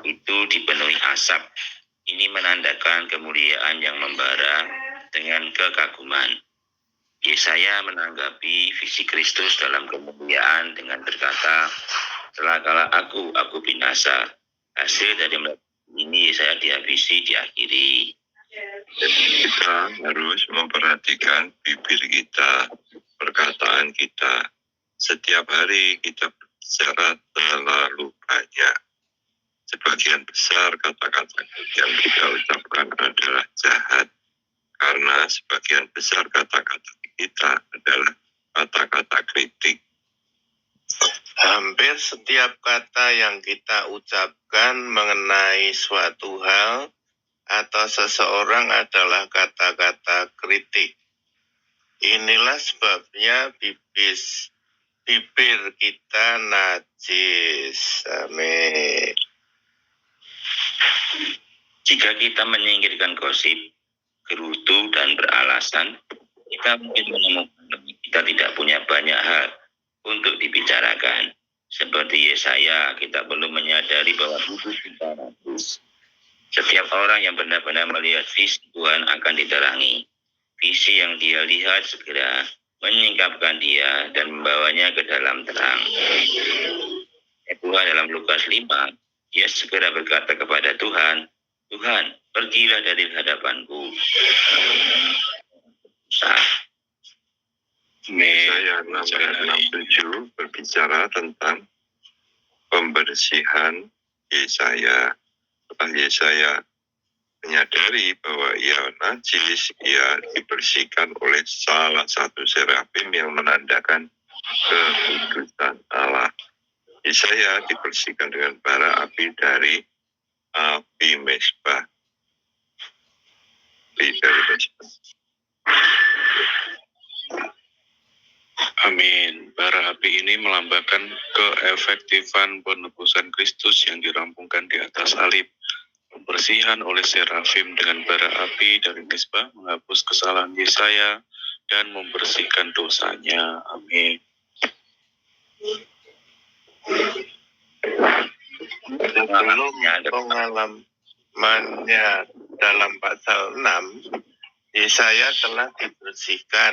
itu dipenuhi asap. Ini menandakan kemuliaan yang membara dengan kekaguman. Yesaya menanggapi visi Kristus dalam kemuliaan dengan berkata, celakalah aku binasa. Hasil dari ini Yesaya dihabisi, diakhiri. Jadi kita harus memperhatikan bibir kita, perkataan kita. Setiap hari kita berbicara terlalu banyak. Sebagian besar kata-kata yang kita ucapkan adalah jahat. Karena sebagian besar kata-kata kita adalah kata-kata kritik. Hampir setiap kata yang kita ucapkan mengenai suatu hal atau seseorang adalah kata-kata kritik. Inilah sebabnya bibir kita najis. Amin. Jika kita menyingkirkan gosip, gerutu, dan beralasan, kita mungkin menemukan kita tidak punya banyak hal untuk dibicarakan. Seperti Yesaya, kita perlu menyadari bahwa hidup kita najis. Setiap orang yang benar-benar melihat visi Tuhan akan diterangi. Visi yang dia lihat segera menyingkapkan dia dan membawanya ke dalam terang. Tuhan dalam Lukas 5, dia segera berkata kepada Tuhan, Tuhan, pergilah dari hadapanku. Yesaya 6:7 berbicara tentang pembersihan Yesaya. Setelah Yesaya menyadari bahwa ia najis, ia dibersihkan oleh salah satu serafim yang menandakan kekudusan Allah. Yesaya dibersihkan dengan bara api dari api mesbah. Amin. Bara api ini melambangkan keefektifan penebusan Kristus yang dirampungkan di atas salib. Pembersihan oleh serafim dengan bara api dari mesbah menghapus kesalahan Yesaya dan membersihkan dosanya. Amin. Sebelum pengalamannya dalam pasal 6, Yesaya telah dibersihkan,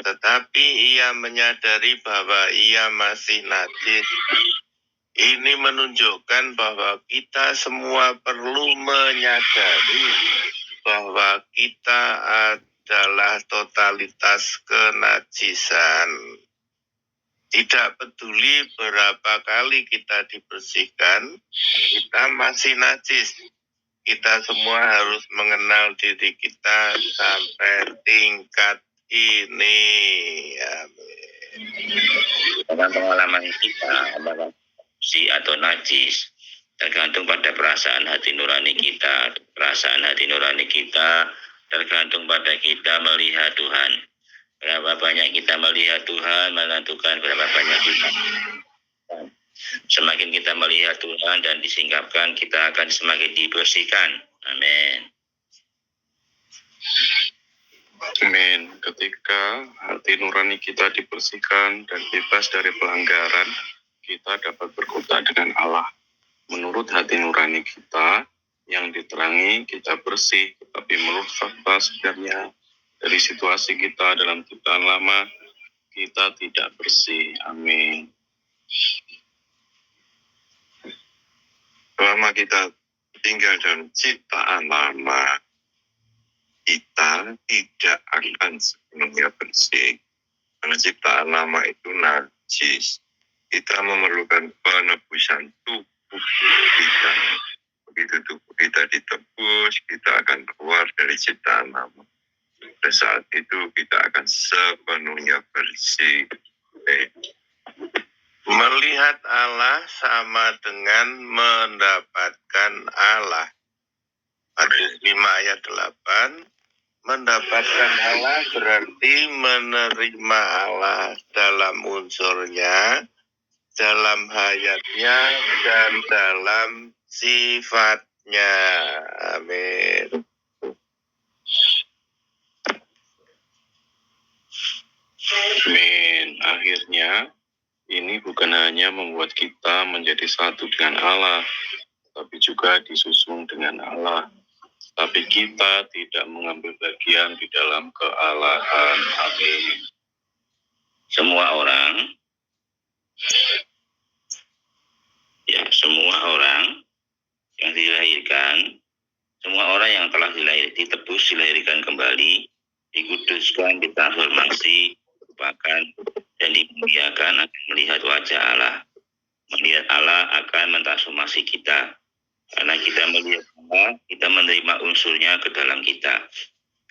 tetapi ia menyadari bahwa ia masih najis. Ini menunjukkan bahwa kita semua perlu menyadari bahwa kita adalah totalitas kenajisan. Tidak peduli berapa kali kita dibersihkan, kita masih najis. Kita semua harus mengenal diri kita sampai tingkat ini. Amin. Dengan pengalaman kita, apakah suci atau najis, tergantung pada perasaan hati nurani kita. Perasaan hati nurani kita tergantung pada kita melihat Tuhan. Berapa banyak kita melihat Tuhan menentukan berapa banyak kita. Semakin kita melihat Tuhan dan disingkapkan, kita akan semakin dibersihkan. Amin. Amin. Ketika hati nurani kita dibersihkan dan bebas dari pelanggaran, kita dapat berkota dengan Allah. Menurut hati nurani kita yang diterangi, kita bersih. Tetapi menurut fakta sebenarnya dari situasi kita dalam ciptaan lama, kita tidak bersih. Amin. Selama kita tinggal dalam ciptaan lama, kita tidak akan sepenuhnya bersih. Karena ciptaan lama itu najis. Kita memerlukan penebusan tubuh kita. Begitu tubuh kita ditebus, kita akan keluar dari ciptaan lama. Pada saat itu kita akan sepenuhnya bersih. Melihat Allah sama dengan mendapatkan Allah. Matius 5 ayat 8, mendapatkan Allah berarti menerima Allah dalam unsurnya, dalam hayatnya, dan dalam sifatnya. Amin. Amin. Akhirnya, ini bukan hanya membuat kita menjadi satu dengan Allah, tapi juga juga disusung dengan Allah. Tapi kita tidak mengambil bagian di dalam kealahan. Amin. Semua orang yang dilahirkan, semua orang yang telah ditebus, dilahirkan kembali, dikuduskan, ditransformasi, dilupakan, dan dimuliakan akan melihat wajah Allah. Melihat Allah akan mentransformasi kita. Karena kita melihat Allah, kita menerima unsurnya ke dalam kita.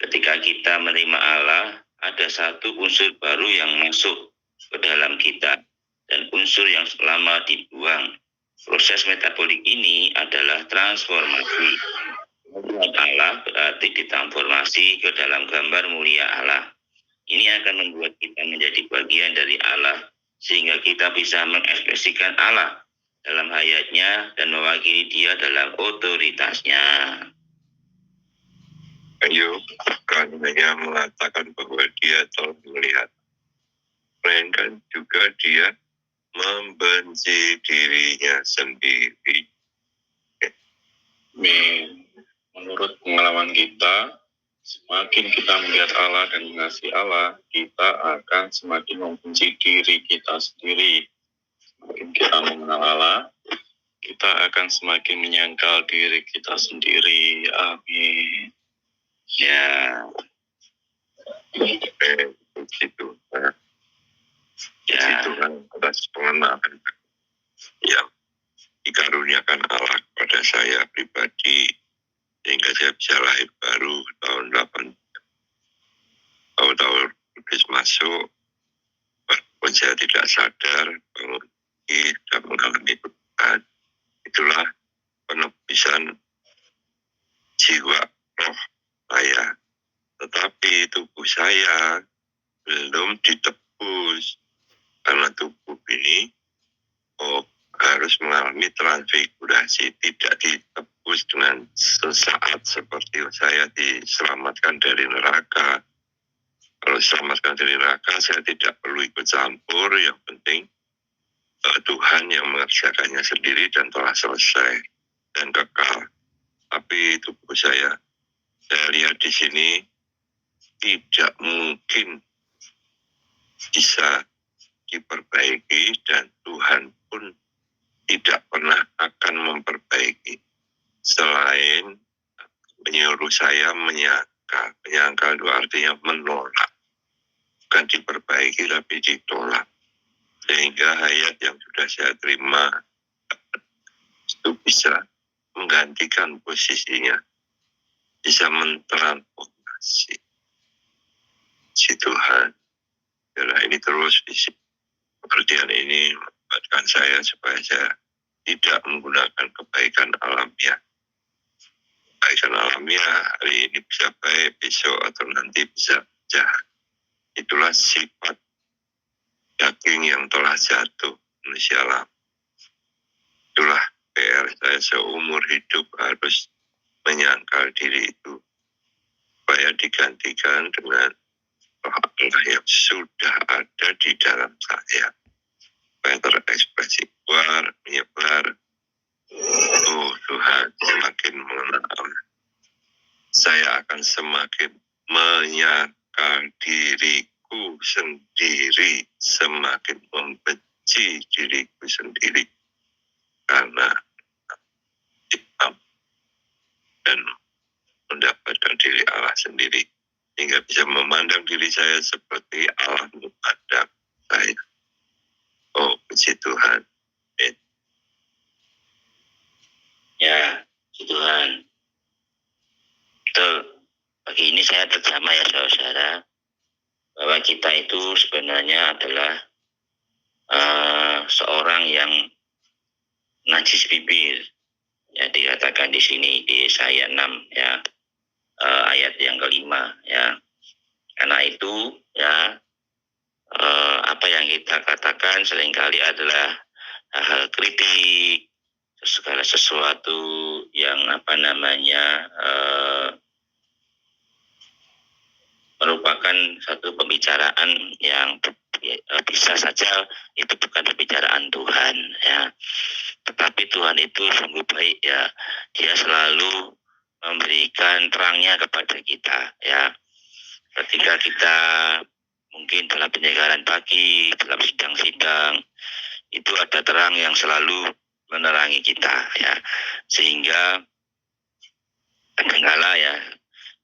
Ketika kita menerima Allah, ada satu unsur baru yang masuk ke dalam kita. Dan unsur yang lama dibuang. Proses metabolik ini adalah transformasi. Melihat Allah berarti ditransformasi ke dalam gambar mulia Allah. Ini akan membuat kita menjadi bagian dari Allah, sehingga kita bisa mengekspresikan Allah dalam hayatnya dan mewakili dia dalam otoritasnya. Ayub bukan hanya mengatakan bahwa dia telah melihat, melainkan juga dia membenci dirinya sendiri. Menurut pengalaman kita, semakin kita melihat Allah dan mengasihi Allah, kita akan semakin membenci diri kita sendiri. Semakin kita mengenal Allah, kita akan semakin menyangkal diri kita sendiri. Amin. Ya, Begitu. ya, Tuhan atas pengenalan yang dikaruniakan Allah kepada saya pribadi, sehingga saya bisa lahir baru tahun 8. Tahun Kudus masuk, walaupun saya tidak sadar bahwa sudah mengalami perubahan. Itulah penebusan jiwa roh saya. Tetapi tubuh saya belum ditebus, karena tubuh ini harus mengalami transfigurasi, tidak ditebus dengan sesaat seperti saya diselamatkan dari neraka. Kalau diselamatkan dari neraka, saya tidak perlu ikut campur, yang penting Tuhan yang mengerjakannya sendiri dan telah selesai dan kekal. Tapi tubuh saya lihat di sini tidak mungkin bisa diperbaiki, dan Tuhan pun tidak pernah akan memperbaiki selain menyuruh saya menyangkal. Menyangkal itu artinya menolak, bukan diperbaiki tapi ditolak, sehingga hayat yang sudah saya terima itu bisa menggantikan posisinya, bisa mentransformasi si Tuhan. Karena ini terus pekerjaan ini membuatkan saya supaya saya tidak menggunakan kebaikan alamiah. Kebaikan alamiah hari ini bisa baik, besok atau nanti bisa jahat. Itulah sifat daging yang telah jatuh manusia lama. Itulah PR saya seumur hidup, harus menyangkal diri itu supaya digantikan dengan roh Allah yang sudah ada di dalam saya, supaya terekspresi keluar, menyebar. Oh Tuhan, semakin mengenal saya akan semakin menyangkal diriku sendiri, semakin membenci diriku sendiri, karena hitam dan mendapatkan diri Allah sendiri, hingga bisa memandang diri saya seperti Allah memandang saya. Oh, puji Tuhan. ya, puji Tuhan. Betul. Pagi ini saya terjamah ya saudara, bahwa kita itu sebenarnya adalah seorang yang najis bibir. Ya, dikatakan di sini di Yesaya 6 ya, ayat yang kelima ya. Karena itu ya, apa yang kita katakan seringkali adalah hal kritik, segala sesuatu yang merupakan satu pembicaraan yang bisa saja itu bukan pembicaraan Tuhan ya, tetapi Tuhan itu sungguh baik ya, Dia selalu memberikan terangnya kepada kita, ya. Ketika kita mungkin dalam penyegaran pagi, dalam sidang-sidang, itu ada terang yang selalu menerangi kita, ya. Sehingga kadangkala ya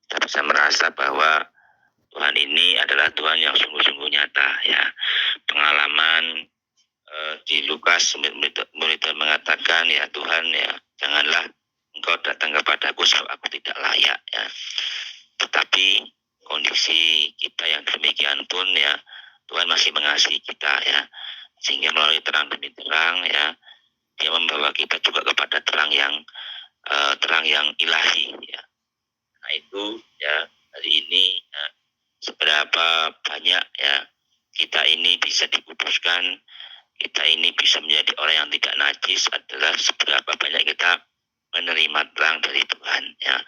kita bisa merasa bahwa Tuhan ini adalah Tuhan yang sungguh-sungguh nyata, ya. Pengalaman di Lukas murid mengatakan, ya Tuhan, ya janganlah Engkau datang kepadaku sebab aku tidak layak, ya. Tetapi kondisi kita yang demikian pun, ya Tuhan masih mengasihi kita, ya. Sehingga melalui terang demi terang, ya Dia membawa kita juga kepada terang yang ilahi, ya. Nah itu, ya hari ini, ya, seberapa banyak, ya kita ini bisa dikuduskan, kita ini bisa menjadi orang yang tidak najis adalah seberapa banyak kita menerima terang dari Tuhan, ya.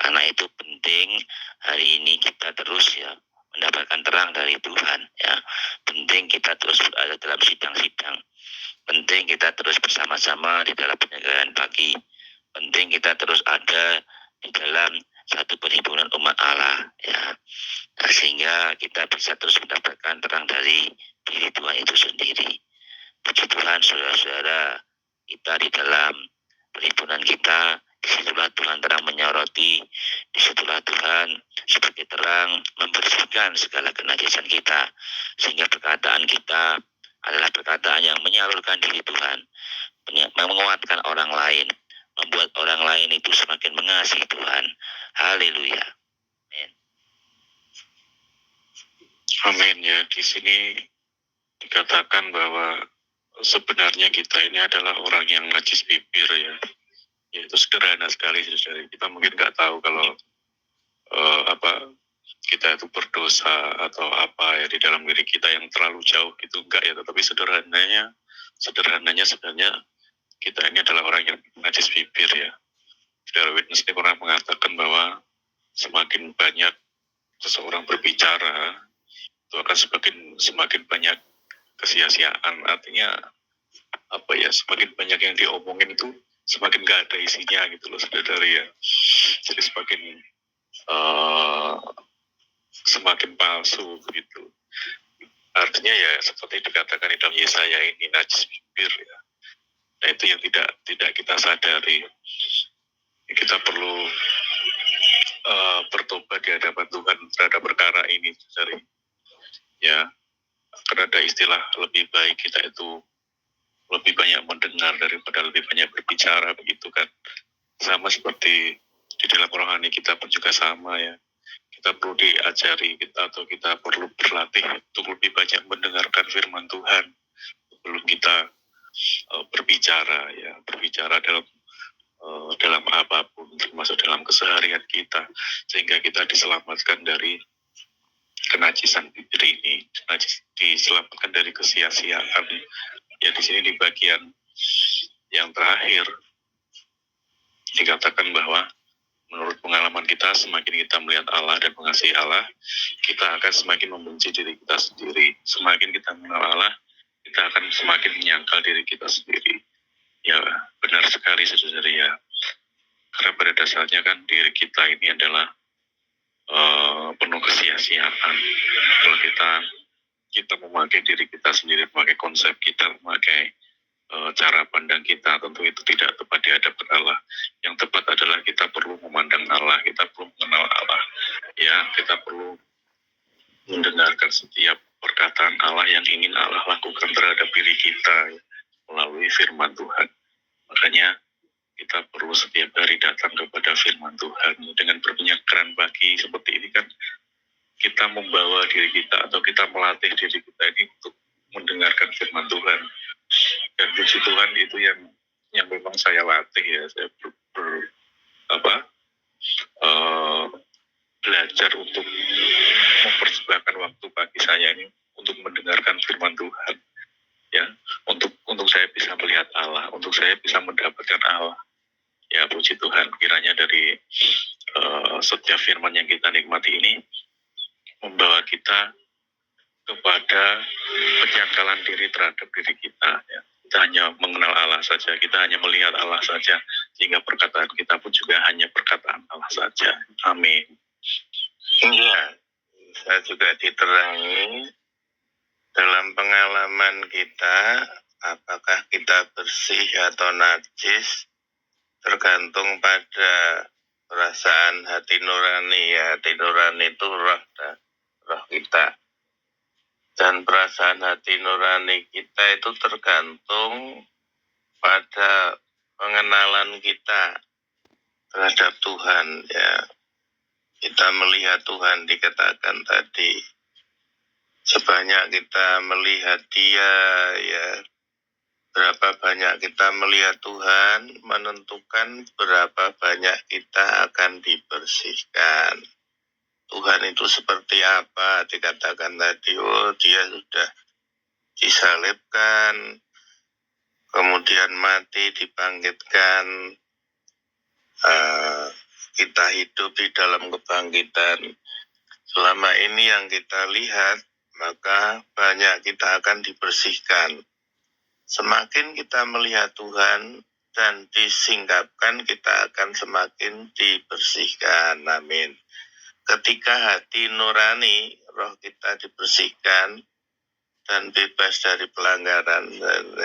Karena itu penting hari ini kita terus, ya, mendapatkan terang dari Tuhan, ya. Penting kita terus berada dalam sidang-sidang. Penting kita terus bersama-sama di dalam penyegaran pagi. Penting kita terus ada di dalam satu perhimpunan umat Allah, ya. Nah, sehingga kita bisa terus mendapatkan terang dari diri Tuhan itu sendiri. Puji Tuhan, saudara-saudara, kita di dalam perhimpunan kita, disitulah Tuhan terang menyoroti, disitulah Tuhan sebagai terang membersihkan segala kenajisan kita, sehingga perkataan kita adalah perkataan yang menyalurkan diri Tuhan, menguatkan orang lain, membuat orang lain itu semakin mengasihi Tuhan. Haleluya. Amin. Amin. Ya, di sini dikatakan bahwa sebenarnya kita ini adalah orang yang najis bibir, ya. Itu sederhana sekali, saudara. Kita mungkin nggak tahu kalau kita itu berdosa atau apa ya di dalam diri kita yang terlalu jauh gitu, enggak ya. Tetapi sederhananya sebenarnya kita ini adalah orang yang najis bibir, ya. Saudara Witness ini pernah mengatakan bahwa semakin banyak seseorang berbicara, itu akan semakin banyak kesia-siaan. Artinya apa ya, semakin banyak yang diomongin itu semakin gak ada isinya gitu loh, saudara, ya. Jadi semakin palsu begitu. Artinya ya seperti dikatakan di dalam Yesaya ini, najis bibir, ya. Nah itu yang tidak kita sadari. Kita perlu bertobat di hadapan Tuhan terhadap perkara ini, saudara. Ya, karena ada istilah lebih baik kita itu lebih banyak mendengar daripada lebih banyak berbicara, begitu kan. Sama seperti di dalam rohani kita pun juga sama, ya. Kita perlu diajari kita perlu berlatih untuk lebih banyak mendengarkan firman Tuhan sebelum kita berbicara, ya. Berbicara dalam apapun, termasuk dalam keseharian kita, sehingga kita diselamatkan dari kenajisan diri ini, diselamatkan dari kesia-siaan. Ya, di sini di bagian yang terakhir dikatakan bahwa menurut pengalaman kita, semakin kita melihat Allah dan mengasihi Allah, kita akan semakin membenci diri kita sendiri. Semakin kita mengenal Allah, kita akan semakin menyangkal diri kita sendiri. Ya, benar sekali, saudara, ya. Karena pada dasarnya kan diri kita ini adalah penuh kesia-siaan. Kalau kita memakai diri kita sendiri, memakai konsep kita, memakai cara pandang kita, tentu itu tidak tepat di hadapan Allah. Yang tepat adalah kita perlu memandang Allah, kita perlu mengenal Allah, ya. Kita perlu mendengarkan setiap perkataan Allah yang ingin Allah lakukan terhadap diri kita, ya, melalui firman Tuhan. Makanya kita perlu setiap hari datang kepada firman Tuhan dengan berpenyegaran pagi seperti ini kan. Kita membawa diri kita atau kita melatih diri kita ini untuk mendengarkan firman Tuhan. Dan puji Tuhan itu yang memang saya latih, ya. Saya belajar untuk mempersembahkan waktu pagi saya ini untuk mendengarkan firman Tuhan, ya. Untuk saya bisa melihat Allah, untuk saya bisa mendapatkan Allah. Ya, puji Tuhan, kiranya dari setiap firman yang kita nikmati ini membawa kita kepada penyangkalan diri terhadap diri kita, ya. Kita hanya mengenal Allah saja, kita hanya melihat Allah saja, sehingga perkataan kita diterangi dalam pengalaman kita, apakah kita bersih atau najis, tergantung pada perasaan hati nurani. Ya, hati nurani itu roh kita. Dan perasaan hati nurani kita itu tergantung pada pengenalan kita terhadap Tuhan. Ya, kita melihat Tuhan dikatakan tadi, sebanyak kita melihat Dia, ya, berapa banyak kita melihat Tuhan menentukan berapa banyak kita akan dibersihkan. Tuhan itu seperti apa? Dikatakan tadi, oh Dia sudah disalibkan, kemudian mati, dibangkitkan, kita hidup di dalam kebangkitan. Selama ini yang kita lihat, maka banyak kita akan dibersihkan. Semakin kita melihat Tuhan dan disingkapkan, kita akan semakin dibersihkan. Amin. Ketika hati nurani, roh kita dibersihkan dan bebas dari pelanggaran.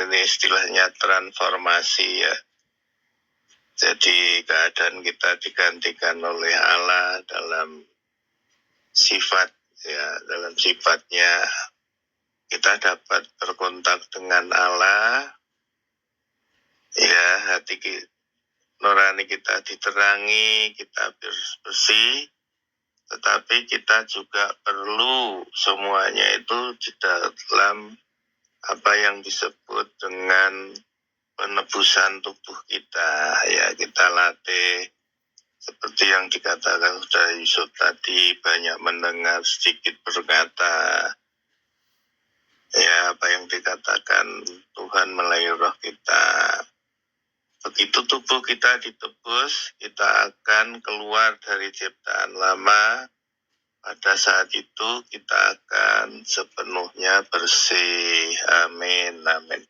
Ini istilahnya transformasi, ya. Jadi keadaan kita digantikan oleh Allah dalam sifat, ya, dalam sifatnya. Kita dapat berkontak dengan Allah, ya, hati nurani kita diterangi, kita bersih, tetapi kita juga perlu semuanya itu di dalam apa yang disebut dengan penebusan tubuh kita. Ya, kita latih seperti yang dikatakan Saudara Yusuf tadi, banyak mendengar, sedikit berkata. Ya, apa yang dikatakan Tuhan melalui roh kita. Begitu tubuh kita ditebus, kita akan keluar dari ciptaan lama. Pada saat itu kita akan sepenuhnya bersih. Amin, amin.